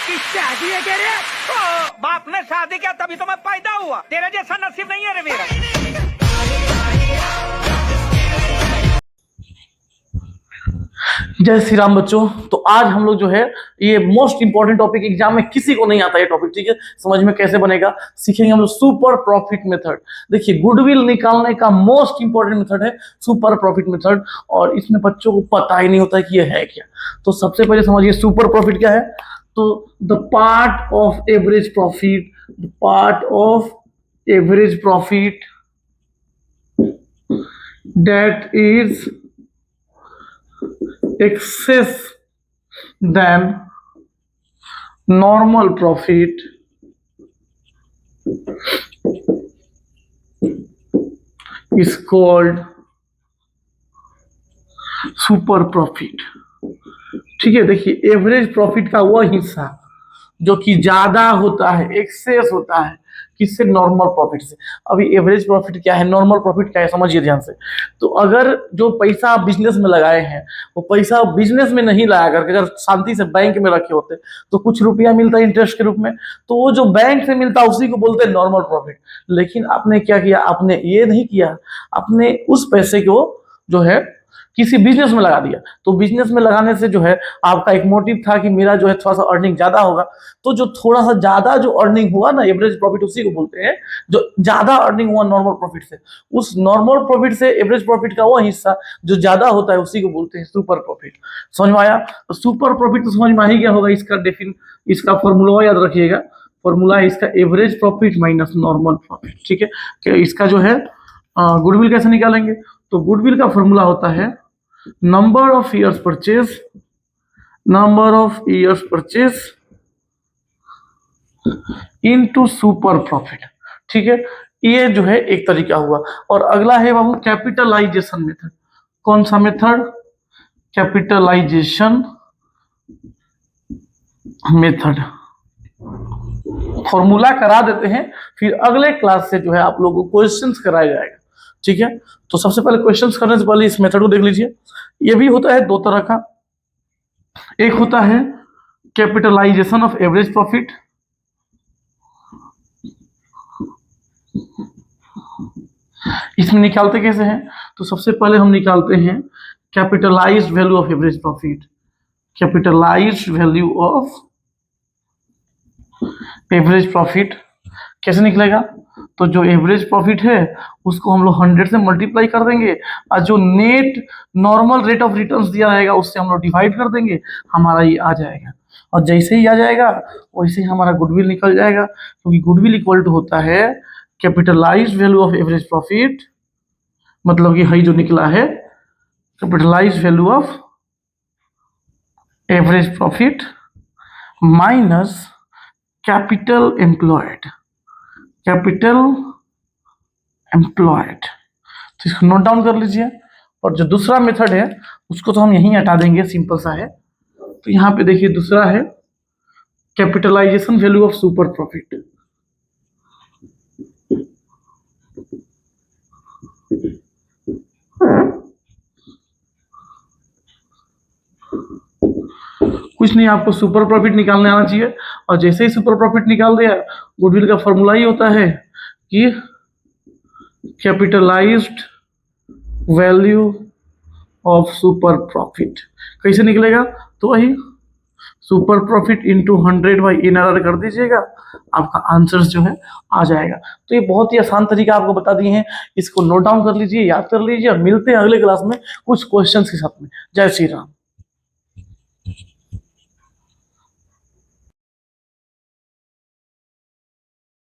की शादी है क्या रे? ओ, बाप ने शादी किया तभी तो मैं पैदा हुआ, तेरे जैसा नसीब नहीं है रे मेरा। जय श्री राम बच्चों। तो आज हम लोग जो है ये मोस्ट इंपॉर्टेंट टॉपिक, एग्जाम में किसी को नहीं आता ये टॉपिक, ठीक है। समझ में कैसे बनेगा सीखेंगे हम लोग, सुपर प्रॉफिट मेथड। देखिए गुडविल निकालने का मोस्ट इंपॉर्टेंट मेथड है सुपर प्रॉफिट मेथड, और इसमें बच्चों को पता ही नहीं होता है कि ये है क्या। तो सबसे पहले समझिए सुपर प्रॉफिट क्या है। तो the part of average profit, the part of average profit that is excess than normal profit is called super profit। ठीक है, देखिए एवरेज प्रॉफिट का वह हिस्सा जो कि ज्यादा होता है, एक्सेस होता है किससे, नॉर्मल प्रॉफिट से। अभी एवरेज प्रॉफिट क्या है, नॉर्मल प्रॉफिट क्या है, समझिए ध्यान से। तो अगर जो पैसा आप बिजनेस में लगाए हैं वो पैसा आप बिजनेस में नहीं लगा करके अगर शांति से बैंक में रखे होते तो कुछ रुपया मिलता है इंटरेस्ट के रूप में, तो वो जो बैंक से मिलता है उसी को बोलते हैं नॉर्मल प्रॉफिट। लेकिन आपने क्या किया, आपने ये नहीं किया, आपने उस पैसे को जो है किसी बिजनेस में लगा दिया। तो बिजनेस में लगाने से जो है आपका एक मोटिव था कि मेरा जो है थोड़ा सा अर्निंग ज्यादा होगा। तो जो थोड़ा सा ज्यादा जो अर्निंग हुआ ना, एवरेज प्रॉफिट उसी को बोलते हैं। जो ज्यादा अर्निंग हुआ नॉर्मल प्रॉफिट से, उस नॉर्मल प्रॉफिट से एवरेज प्रॉफिट का वो हिस्सा जो ज्यादा होता है उसी को बोलते हैं सुपर प्रॉफिट। समझ में आया? तो सुपर प्रॉफिट तो समझ में आ ही गया होगा। इसका फॉर्मूला याद रखिएगा। फॉर्मूला है इसका average profit minus normal profit. ठीक है, कि इसका जो है गुडविल कैसे निकालेंगे। तो गुडविल का फॉर्मूला होता है number of years purchase into super profit. ठीक है, ये जो है एक तरीका हुआ। और अगला है बाबू कैपिटलाइजेशन मेथड। कौन सा मेथड? Capitalisation method. फॉर्मूला करा देते हैं, फिर अगले क्लास से जो है आप लोगों को क्वेश्चंस कराया जाएगा। ठीक है, तो सबसे पहले क्वेश्चंस करने से पहले इस मेथड को देख लीजिए। ये भी होता है दो तरह का। एक होता है कैपिटलाइजेशन ऑफ एवरेज प्रॉफिट, इसमें निकालते कैसे हैं? तो सबसे पहले हम निकालते हैं capitalised value of average profit. Capitalised value of average profit कैसे निकलेगा? तो जो एवरेज प्रॉफिट है उसको हम लोग 100 से मल्टीप्लाई कर देंगे, और जो net normal rate of returns दिया रहेगा उससे हम लोग डिवाइड कर देंगे, हमारा ये आ जाएगा। और जैसे ही आ जाएगा वैसे ही हमारा गुडविल निकल जाएगा, क्योंकि गुडविल इक्वल टू होता है capitalised value of average profit, मतलब कि हई जो निकला है capitalised value of average profit minus capital employed. तो इसको नोट डाउन कर लीजिए। और जो दूसरा मेथड है उसको तो हम यहीं हटा देंगे, सिंपल सा है। तो यहाँ पे देखिए दूसरा है capitalisation value of super profit. कुछ नहीं, आपको सुपर प्रॉफिट निकालने आना चाहिए। और जैसे ही सुपर प्रॉफिट निकाल दिया, गुडविल का फॉर्मूला ही होता है कि capitalised value of super profit. कैसे निकलेगा? तो वही super profit into 100 by NRR कर दीजिएगा, आपका आंसर जो है आ जाएगा। तो ये बहुत ही आसान तरीका आपको बता दिए हैं, इसको नोट डाउन कर लीजिए, याद कर लीजिए, और मिलते हैं अगले क्लास में कुछ क्वेश्चंस के साथ में। जय श्री राम।